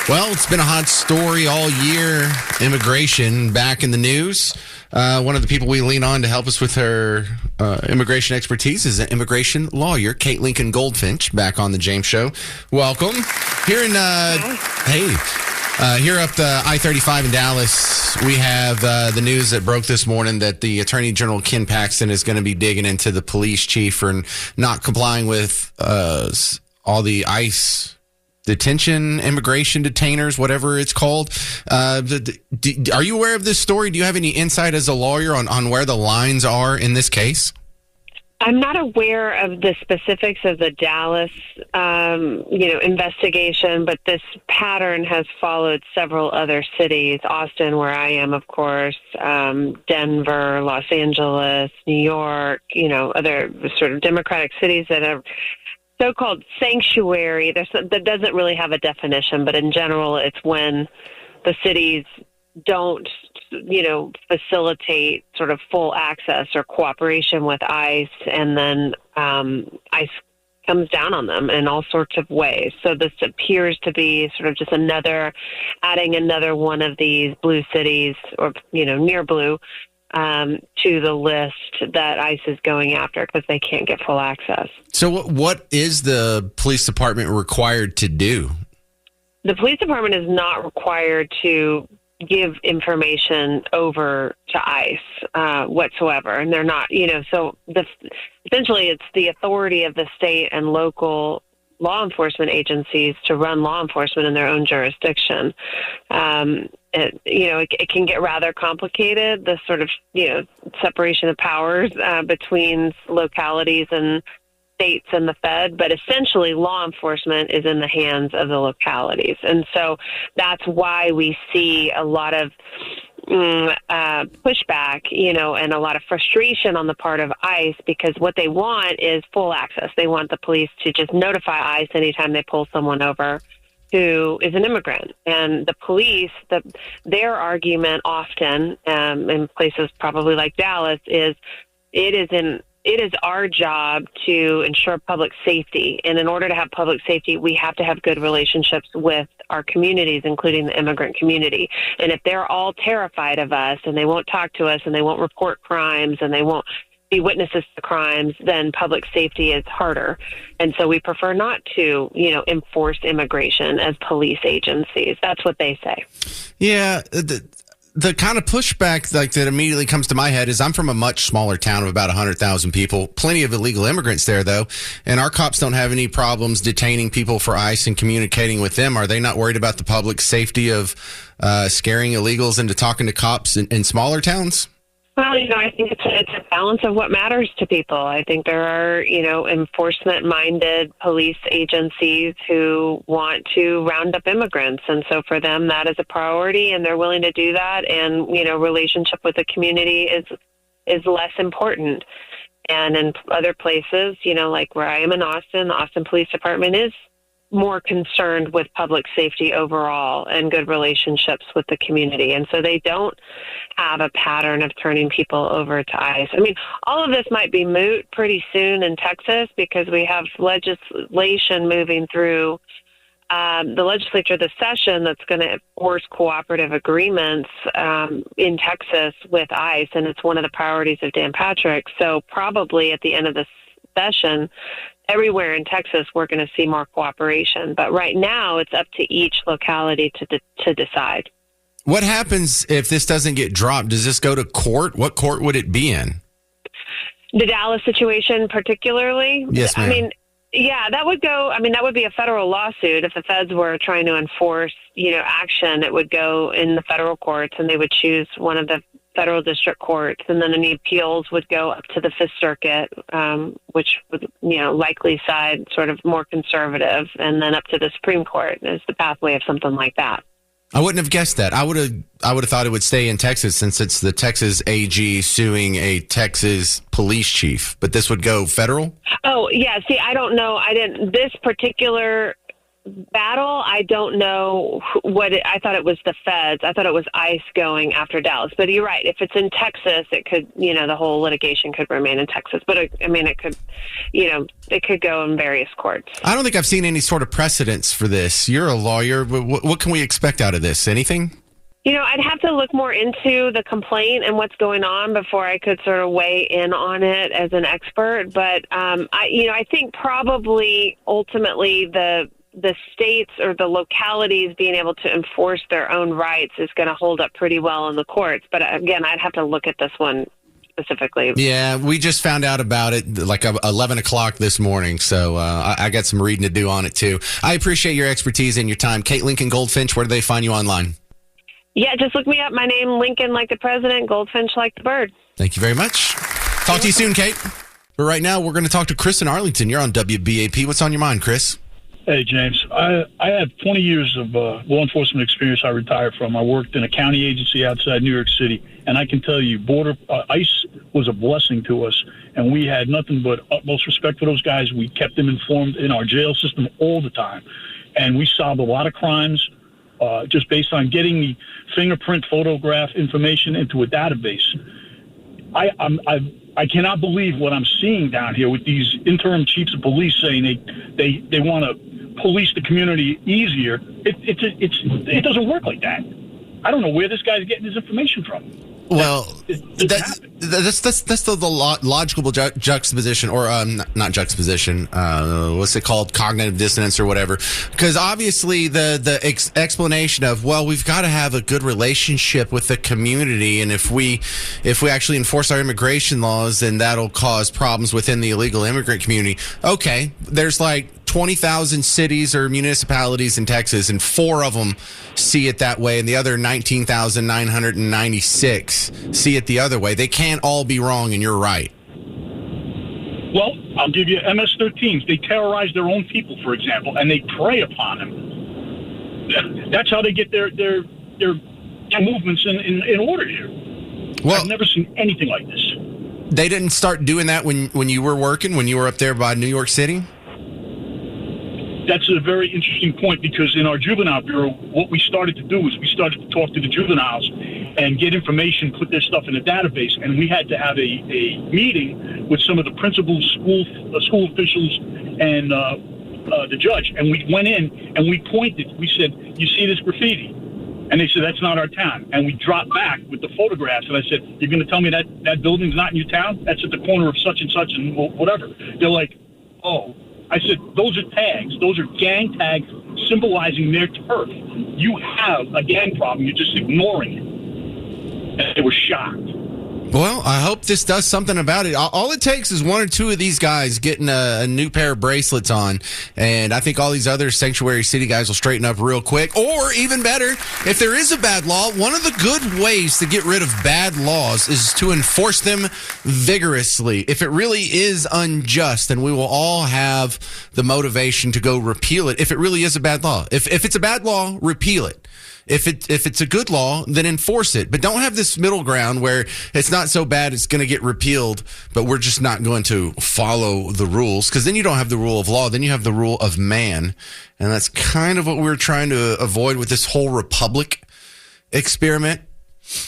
Well, it's been a hot story all year. Immigration back in the news. One of the people we lean on to help us with her immigration expertise is an immigration lawyer, Kate Lincoln Goldfinch, back on the James Show. Welcome. Here in, here up the I-35 in Dallas, we have the news that broke this morning that the Attorney General, Ken Paxton, is going to be digging into the police chief for not complying with all the ICE detention, immigration detainers, whatever it's called. Are you aware of this story? Do you have any insight as a lawyer on where the lines are in this case? I'm not aware of the specifics of the Dallas, investigation, but this pattern has followed several other cities. Austin, where I am, of course, Denver, Los Angeles, New York, other sort of democratic cities that have so-called sanctuary. That doesn't really have a definition, but in general, it's when the cities don't, facilitate sort of full access or cooperation with ICE, and then ICE comes down on them in all sorts of ways. So this appears to be sort of just adding another one of these blue cities, or, near blue, to the list that ICE is going after because they can't get full access. So what is the police department required to do? The police department is not required to give information over to ICE whatsoever. And they're not, essentially it's the authority of the state and local law enforcement agencies to run law enforcement in their own jurisdiction. It can get rather complicated, the sort of, separation of powers between localities and states and the Fed, but essentially law enforcement is in the hands of the localities. And so that's why we see a lot of pushback, and a lot of frustration on the part of ICE, because what they want is full access. They want the police to just notify ICE anytime they pull someone over who is an immigrant. And the police, their argument often, in places probably like Dallas, is it is our job to ensure public safety. And in order to have public safety, we have to have good relationships with our communities, including the immigrant community. And if they're all terrified of us and they won't talk to us and they won't report crimes and they won't be witnesses to crimes, then public safety is harder. And so we prefer not to, enforce immigration as police agencies. That's what they say. Yeah. The kind of pushback that immediately comes to my head is I'm from a much smaller town of about 100,000 people. Plenty of illegal immigrants there, though. And our cops don't have any problems detaining people for ICE and communicating with them. Are they not worried about the public safety of scaring illegals into talking to cops in smaller towns? Well, I think it's a balance of what matters to people. I think there are, enforcement-minded police agencies who want to round up immigrants. And so for them, that is a priority, and they're willing to do that. And, relationship with the community is less important. And in other places, like where I am in Austin, the Austin Police Department is more concerned with public safety overall and good relationships with the community. And so they don't have a pattern of turning people over to ICE. I mean, all of this might be moot pretty soon in Texas because we have legislation moving through the legislature this session that's going to force cooperative agreements in Texas with ICE. And it's one of the priorities of Dan Patrick. So probably at the end of this session, everywhere in Texas, we're going to see more cooperation. But right now, it's up to each locality to decide. What happens if this doesn't get dropped? Does this go to court? What court would it be in? The Dallas situation particularly? Yes, ma'am. I mean, yeah, that would be a federal lawsuit. If the feds were trying to enforce, action, it would go in the federal courts, and they would choose one of the federal district courts, and then any appeals would go up to the Fifth Circuit, which would, likely side sort of more conservative, and then up to the Supreme Court is the pathway of something like that. I wouldn't have guessed that. I would have thought it would stay in Texas since it's the Texas AG suing a Texas police chief, but this would go federal? Oh, yeah. See, I don't know. This particular battle, I don't know I thought it was the feds. I thought it was ICE going after Dallas. But you're right. If it's in Texas, it could, the whole litigation could remain in Texas. But it could, it could go in various courts. I don't think I've seen any sort of precedence for this. You're a lawyer. What can we expect out of this? Anything? I'd have to look more into the complaint and what's going on before I could sort of weigh in on it as an expert. But, I think probably ultimately the states or the localities being able to enforce their own rights is going to hold up pretty well in the courts. But again, I'd have to look at this one specifically. Yeah, we just found out about it like 11 o'clock this morning, so I got some reading to do on it too. I appreciate your expertise and your time. Kate Lincoln Goldfinch, where do they find you online? Yeah, just look me up. My name, Lincoln like the president, Goldfinch like the bird. Thank you very much. Talk to you soon, Kate. But right now, we're going to talk to Chris in Arlington. You're on WBAP. What's on your mind, Chris? Hey, James. I have 20 years of law enforcement experience I retired from. I worked in a county agency outside New York City, and I can tell you, ICE was a blessing to us, and we had nothing but utmost respect for those guys. We kept them informed in our jail system all the time, and we solved a lot of crimes just based on getting the fingerprint photograph information into a database. I cannot believe what I'm seeing down here with these interim chiefs of police saying they want to police the community easier. It doesn't work like that. I don't know where this guy's getting his information from. Well, that's the logical juxtaposition, or not juxtaposition. What's it called? Cognitive dissonance or whatever. Because obviously the explanation of, well, we've got to have a good relationship with the community, and if we actually enforce our immigration laws, then that'll cause problems within the illegal immigrant community. Okay, there's like 20,000 cities or municipalities in Texas, and 4 of them see it that way, and the other 19,996 see it the other way. They can't all be wrong, and you're right. Well, I'll give you MS-13s. They terrorize their own people, for example, and they prey upon them. That's how they get their movements in order here. Well, I've never seen anything like this. They didn't start doing that when you were working, when you were up there by New York City? That's a very interesting point, because in our juvenile bureau, what we started to do is we started to talk to the juveniles and get information, put their stuff in a database, and we had to have a meeting with some of the principals, school officials, and the judge. And we went in and we pointed. We said, "You see this graffiti?" And they said, "That's not our town." And we dropped back with the photographs, and I said, "You're going to tell me that building's not in your town? That's at the corner of such and such and whatever." They're like, "Oh." I said, "Those are tags. Those are gang tags symbolizing their turf. You have a gang problem. You're just ignoring it." And they were shocked. Well, I hope this does something about it. All it takes is 1 or 2 of these guys getting a new pair of bracelets on, and I think all these other sanctuary city guys will straighten up real quick. Or even better, if there is a bad law, one of the good ways to get rid of bad laws is to enforce them vigorously. If it really is unjust, then we will all have the motivation to go repeal it. If it really is a bad law, if it's a bad law, repeal it. If it's a good law, then enforce it. But don't have this middle ground where it's not so bad it's going to get repealed, but we're just not going to follow the rules, because then you don't have the rule of law. Then you have the rule of man. And that's kind of what we're trying to avoid with this whole republic experiment.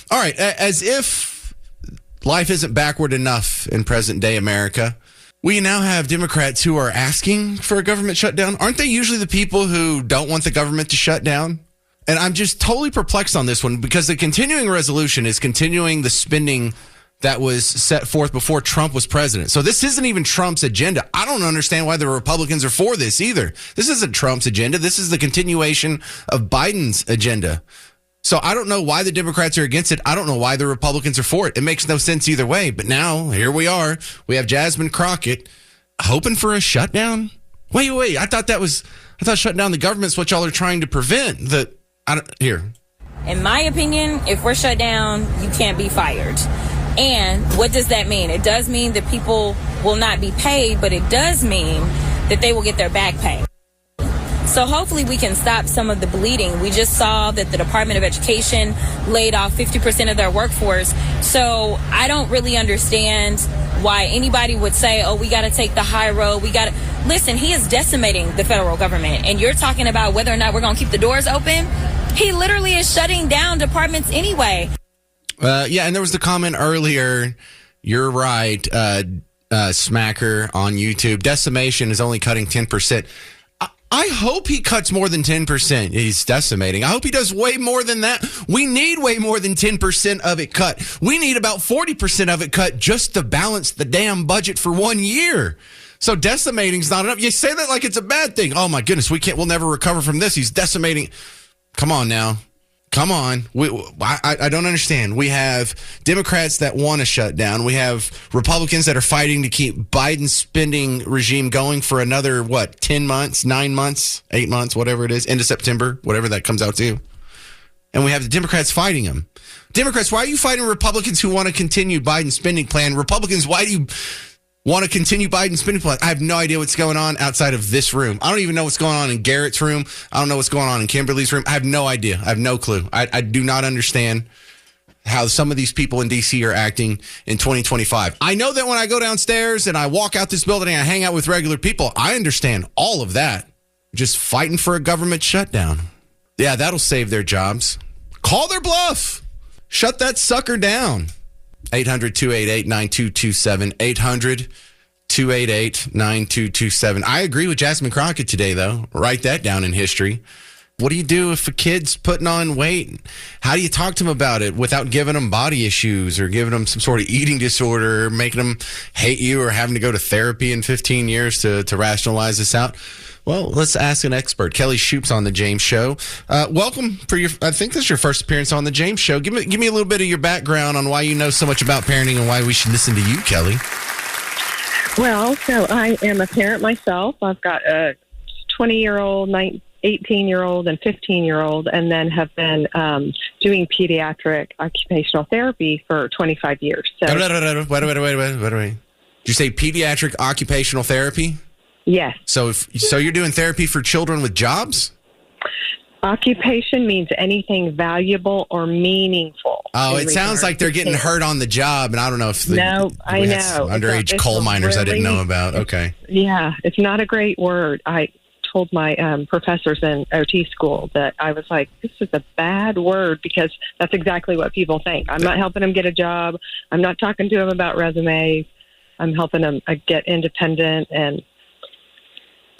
All right, as if life isn't backward enough in present day America, we now have Democrats who are asking for a government shutdown. Aren't they usually the people who don't want the government to shut down? And I'm just totally perplexed on this one, because the continuing resolution is continuing the spending that was set forth before Trump was president. So this isn't even Trump's agenda. I don't understand why the Republicans are for this either. This isn't Trump's agenda. This is the continuation of Biden's agenda. So I don't know why the Democrats are against it. I don't know why the Republicans are for it. It makes no sense either way. But now, here we are. We have Jasmine Crockett hoping for a shutdown. Wait. I thought shutting down the government's what y'all are trying to prevent. Here. In my opinion, if we're shut down, you can't be fired. And what does that mean? It does mean that people will not be paid, but it does mean that they will get their back pay. So hopefully we can stop some of the bleeding. We just saw that the Department of Education laid off 50% of their workforce. So I don't really understand why anybody would say, "Oh, we got to take the high road. Listen, he is decimating the federal government, and you're talking about whether or not we're going to keep the doors open. He literally is shutting down departments anyway. Yeah, and there was the comment earlier. You're right, Smacker on YouTube. Decimation is only cutting 10%. I hope he cuts more than 10%. He's decimating. I hope he does way more than that. We need way more than 10% of it cut. We need about 40% of it cut just to balance the damn budget for 1 year. So decimating's not enough. You say that like it's a bad thing. Oh my goodness, we'll never recover from this. He's decimating. Come on now. Come on. I don't understand. We have Democrats that want to shut down. We have Republicans that are fighting to keep Biden's spending regime going for another, 10 months, 9 months, 8 months, whatever it is, into September, whatever that comes out to. And we have the Democrats fighting him. Democrats, why are you fighting Republicans who want to continue Biden's spending plan? Republicans, why do you want to continue Biden's spending plan? I have no idea what's going on outside of this room. I don't even know what's going on in Garrett's room. I don't know what's going on in Kimberly's room. I have no idea. I have no clue. I do not understand how some of these people in D.C. are acting in 2025. I know that when I go downstairs and I walk out this building and I hang out with regular people, I understand all of that. Just fighting for a government shutdown. Yeah, that'll save their jobs. Call their bluff. Shut that sucker down. 800-288-9227. 800-288-9227. I agree with Jasmine Crockett today, though. Write that down in history. What do you do if a kid's putting on weight? How do you talk to them about it without giving them body issues or giving them some sort of eating disorder or making them hate you or having to go to therapy in 15 years to rationalize this out? Well, let's ask an expert. Kelly Shoup's on the James Show. Welcome I think this is your first appearance on the James Show. Give me a little bit of your background on why you know so much about parenting and why we should listen to you, Kelly. Well, so I am a parent myself. I've got a 20-year-old, 18-year-old, and 15-year-old, and then have been doing pediatric occupational therapy for 25 years. So, wait. Did you say pediatric occupational therapy? Yes. So you're doing therapy for children with jobs? Occupation means anything valuable or meaningful. Oh, it sounds like they're getting hurt on the job, and I don't know if I know underage coal miners really, I didn't know about. Okay. Yeah, it's not a great word. I told my professors in OT school that I was like, this is a bad word because that's exactly what people think. I'm not helping them get a job. I'm not talking to them about resumes. I'm helping them get independent and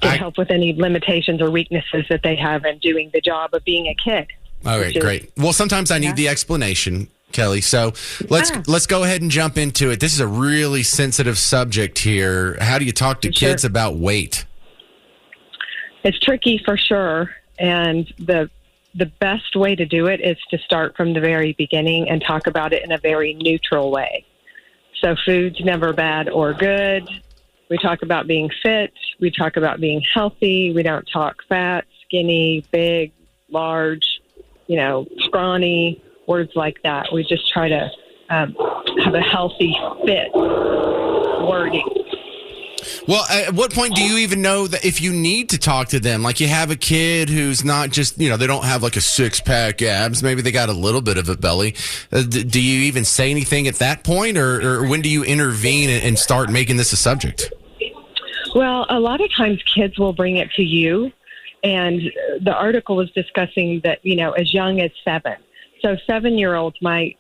help with any limitations or weaknesses that they have in doing the job of being a kid. All right, great. Well, sometimes I need the explanation, Kelly. So let's go ahead and jump into it. This is a really sensitive subject here. How do you talk to kids about weight? It's tricky for sure, and the best way to do it is to start from the very beginning and talk about it in a very neutral way. So food's never bad or good. We talk about being fit. We talk about being healthy. We don't talk fat, skinny, big, large, scrawny, words like that. We just try to have a healthy fit wording. Well, at what point do you even know that if you need to talk to them? Like you have a kid who's not just, they don't have like a six-pack abs. Maybe they got a little bit of a belly. Do you even say anything at that point? Or when do you intervene and start making this a subject? Well, a lot of times kids will bring it to you. And the article was discussing that, as young as 7. So 7-year-olds might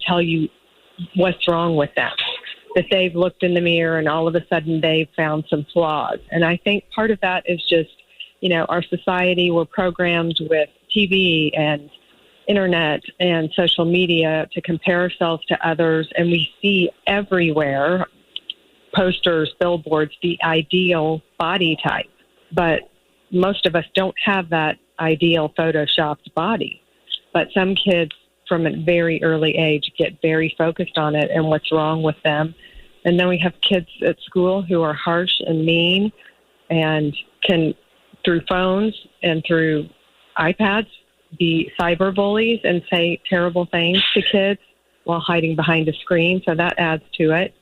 tell you what's wrong with them, that they've looked in the mirror and all of a sudden they've found some flaws. And I think part of that is just, our society, we're programmed with TV and internet and social media to compare ourselves to others. And we see everywhere, posters, billboards, the ideal body type. But most of us don't have that ideal photoshopped body. But some kids from a very early age get very focused on it and what's wrong with them. And then we have kids at school who are harsh and mean and can, through phones and through iPads, be cyber bullies and say terrible things to kids while hiding behind a screen. So that adds to it.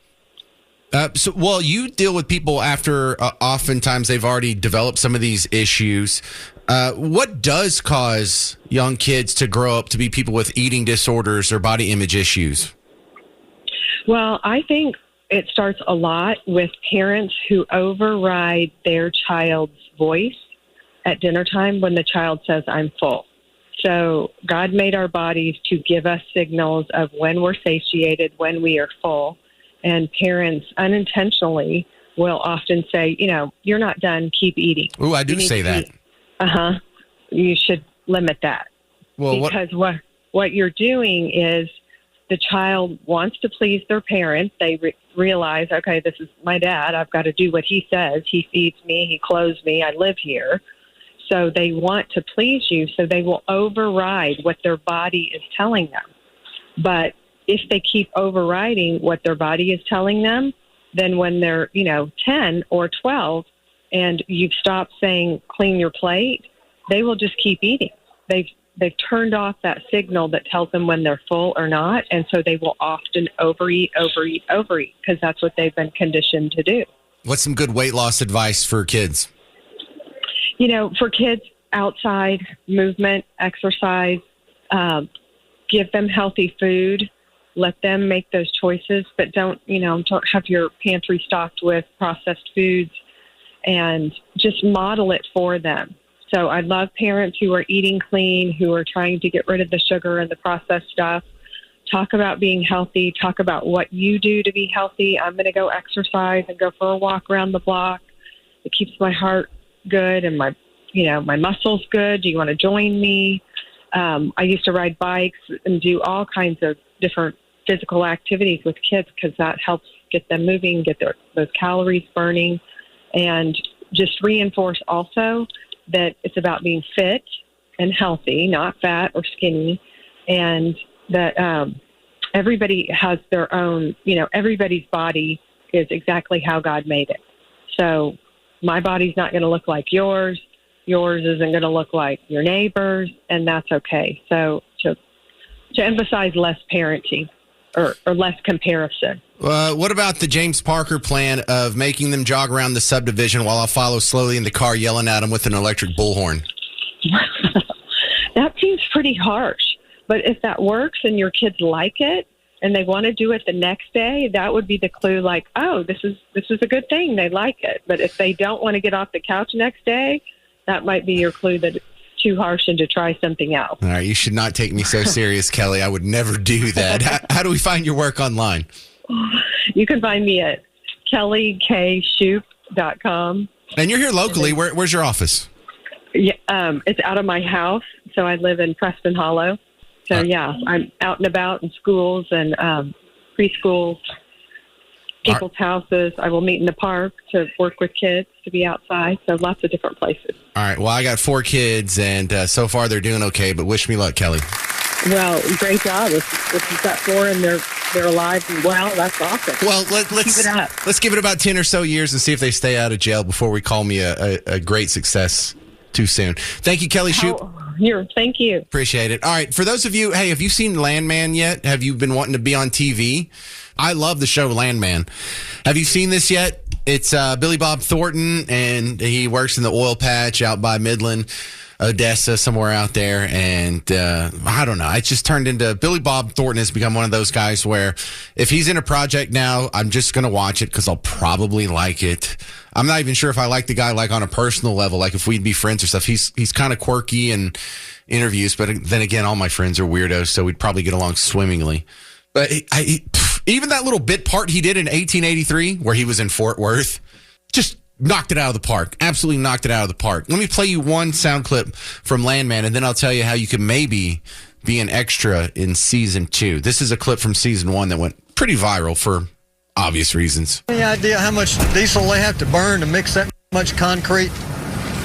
You deal with people after oftentimes they've already developed some of these issues. What does cause young kids to grow up to be people with eating disorders or body image issues? Well, I think it starts a lot with parents who override their child's voice at dinner time when the child says, I'm full. So God made our bodies to give us signals of when we're satiated, when we are full. And parents unintentionally will often say, you're not done, keep eating. Ooh, I do say that. You should limit that. Well, because what you're doing is the child wants to please their parent. They realize, okay, this is my dad. I've got to do what he says. He feeds me. He clothes me. I live here. So they want to please you. So they will override what their body is telling them. But if they keep overriding what their body is telling them, then when they're, 10 or 12 and you've stopped saying, clean your plate, they will just keep eating. They've turned off that signal that tells them when they're full or not. And so they will often overeat, because that's what they've been conditioned to do. What's some good weight loss advice for kids? For kids, outside movement, exercise, give them healthy food, let them make those choices, but don't have your pantry stocked with processed foods, and just model it for them. So I love parents who are eating clean, who are trying to get rid of the sugar and the processed stuff. Talk about being healthy. Talk about what you do to be healthy. I'm going to go exercise and go for a walk around the block. It keeps my heart good and my muscles good. Do you want to join me? I used to ride bikes and do all kinds of different physical activities with kids because that helps get them moving, get those calories burning, and just reinforce also that it's about being fit and healthy, not fat or skinny, and that everybody has their own, everybody's body is exactly how God made it. So my body's not going to look like yours. Yours isn't going to look like your neighbor's, and that's okay. So to emphasize less parenting or less comparison. What about the James Parker plan of making them jog around the subdivision while I follow slowly in the car yelling at them with an electric bullhorn? That seems pretty harsh. But if that works and your kids like it and they want to do it the next day, that would be the clue like, oh, this is a good thing. They like it. But if they don't want to get off the couch next day, that might be your clue that it's too harsh and to try something else. All right, you should not take me so serious, Kelly. I would never do that. How do we find your work online? You can find me at kellykshoup.com. And you're here locally. Where's your office? Yeah, it's out of my house. So I live in Preston Hollow. So, I'm out and about in schools and preschools, people's houses. I will meet in the park to work with kids, to be outside. So lots of different places. All right. Well, I got 4 kids, and so far they're doing okay. But wish me luck, Kelly. Well, great job. If you've got 4 and they're alive and well, that's awesome. Well, let's keep it up. Let's give it about 10 or so years and see if they stay out of jail before we call me a great success too soon. Thank you, Kelly Shoup. Thank you. Appreciate it. All right. For those of you, hey, have you seen Landman yet? Have you been wanting to be on TV? I love the show Landman. Have you seen this yet? It's Billy Bob Thornton, and he works in the oil patch out by Midland, Odessa, somewhere out there. And I don't know. It just turned into Billy Bob Thornton has become one of those guys where if he's in a project now, I'm just going to watch it because I'll probably like it. I'm not even sure if I like the guy like on a personal level, like if we'd be friends or stuff. He's kind of quirky in interviews, but then again, all my friends are weirdos, so we'd probably get along swimmingly. But even that little bit part he did in 1883 where he was in Fort Worth, just knocked it out of the park. Absolutely knocked it out of the park. Let me play you one sound clip from Landman, and then I'll tell you how you can maybe be an extra in season 2. This is a clip from season 1 that went pretty viral for obvious reasons. Any idea how much diesel they have to burn to mix that much concrete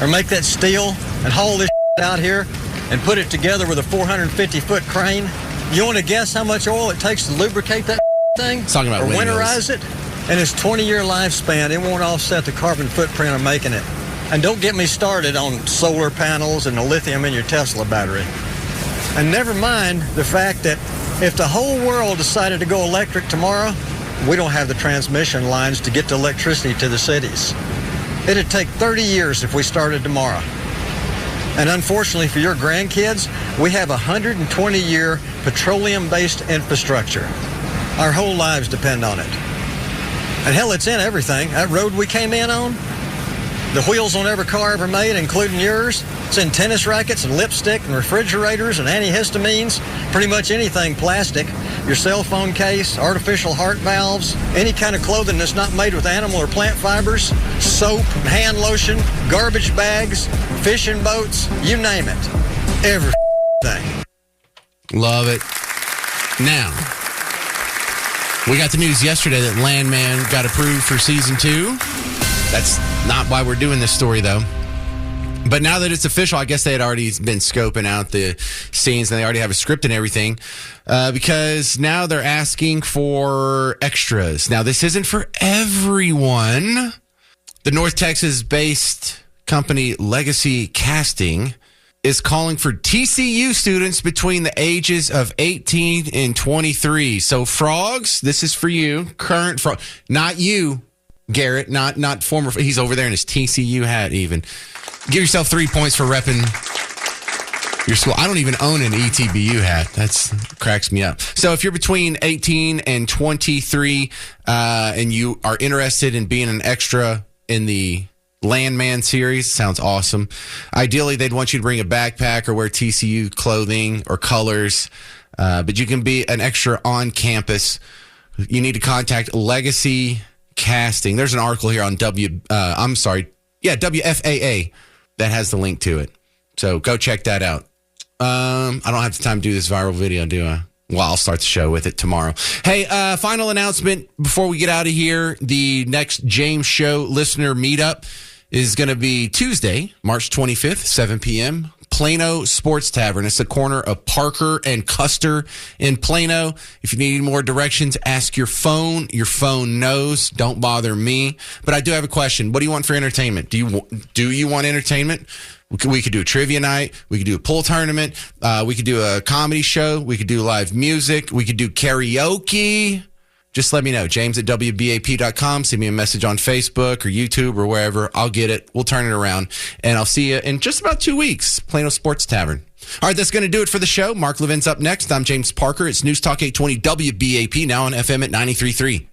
or make that steel and haul this out here and put it together with a 450-foot crane? You want to guess how much oil it takes to lubricate that thing? Talking about or windmills. winterize it? And its 20-year lifespan, it won't offset the carbon footprint of making it. And don't get me started on solar panels and the lithium in your Tesla battery. And never mind the fact that if the whole world decided to go electric tomorrow, we don't have the transmission lines to get the electricity to the cities. It'd take 30 years if we started tomorrow. And unfortunately for your grandkids, we have a 120-year petroleum-based infrastructure. Our whole lives depend on it. And hell, it's in everything. That road we came in on, the wheels on every car ever made, including yours, it's in tennis rackets and lipstick and refrigerators and antihistamines, pretty much anything plastic. Your cell phone case, artificial heart valves, any kind of clothing that's not made with animal or plant fibers, soap, hand lotion, garbage bags, fishing boats, you name it. Everything. Love it. Now, we got the news yesterday that Landman got approved for season 2. That's not why we're doing this story, though. But now that it's official, I guess they had already been scoping out the scenes and they already have a script and everything, because now they're asking for extras. Now, this isn't for everyone. The North Texas-based company Legacy Casting is calling for TCU students between the ages of 18 and 23. So, Frogs, this is for you. Current Frog. Not you, Garrett. Not former. He's over there in his TCU hat even. Give yourself 3 points for repping your school. I don't even own an ETBU hat. That cracks me up. So if you're between 18 and 23 and you are interested in being an extra in the Landman series, sounds awesome. Ideally, they'd want you to bring a backpack or wear TCU clothing or colors, but you can be an extra on campus. You need to contact Legacy Casting. There's an article here on WFAA that has the link to it. So go check that out. I don't have the time to do this viral video, do I? Well, I'll start the show with it tomorrow. Hey, final announcement before we get out of here. The next James Show listener meetup is going to be Tuesday, March 25th, 7 p.m., Plano Sports Tavern. It's the corner of Parker and Custer in Plano. If you need more directions, ask your phone. Your phone knows. Don't bother me. But I do have a question. What do you want for entertainment? Do you want entertainment? We could do a trivia night. We could do a pool tournament. We could do a comedy show. We could do live music. We could do karaoke. Just let me know. James@WBAP.com. Send me a message on Facebook or YouTube or wherever. I'll get it. We'll turn it around. And I'll see you in just about 2 weeks. Plano Sports Tavern. All right, that's going to do it for the show. Mark Levin's up next. I'm James Parker. It's News Talk 820 WBAP, now on FM at 93.3.